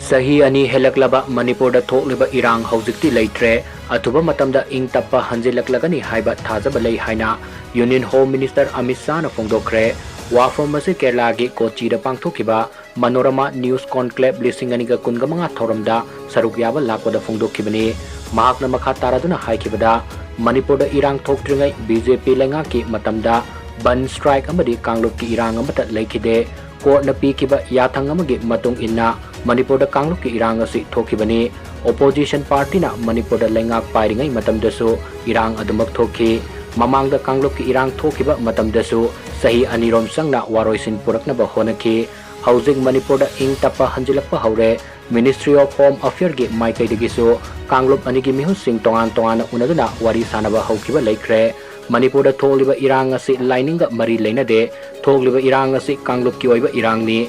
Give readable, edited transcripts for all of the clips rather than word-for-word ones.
Sahi ani Hanjilaklaba Manipurda Thokliba Erang Houjikti Leitre Athuba Matamda Tappa Hanjilaklagani haiba thajaba lei haina Union Home Minister AMIT na phongdokre wafam masi Kerala gi Kochi da pangthokiba Manorama News Conclave lisinganiga kunga mga thoramda saruk yaba lakpada phongdokibani mahakna makha taraduna haikibada Manipurda Erang thoktringai BJP lenga ki matamda ban strike amadi kangluk ki Erang amata leikide court na pikiba yathang amagi matung inna Manipurda kangluk ki Erang asi thokibani opposition party na Manipurda lengak pairingai matamdasu Erang adumak thoki mamangda kangluk ki Erang thokiba matamdasu sahi anirom sangna waroisin puraknaba honaki housing Manipurda Tappa Hanjilakpa haure Ministry of Home Affairs gi maikai digisu kangluk anigi mihusing tongan unaduna wari sanaba haukiba leikre Manipurda Thokliba Erang asi lininga mari leinade Thokliba Erang asi kangluk ki oiba Erang ni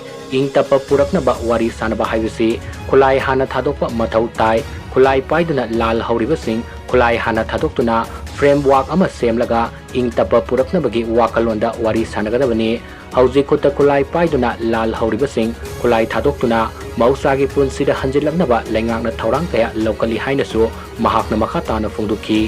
Tappa puraknaba wari sanaba haibisi khulai hana thadokpa mathau tai khulai paiduna lal hauribasing khulai hana thadoktuna framework ama semlaga Tappa puraknabagi wakalonda wari sanagadabani hauji khutta khulai paiduna lal hauribasing khulai thadoktuna mausagi punsida hanjilaknaba lengangna thorang kaya locally hainasu mahakna makha tana phongduki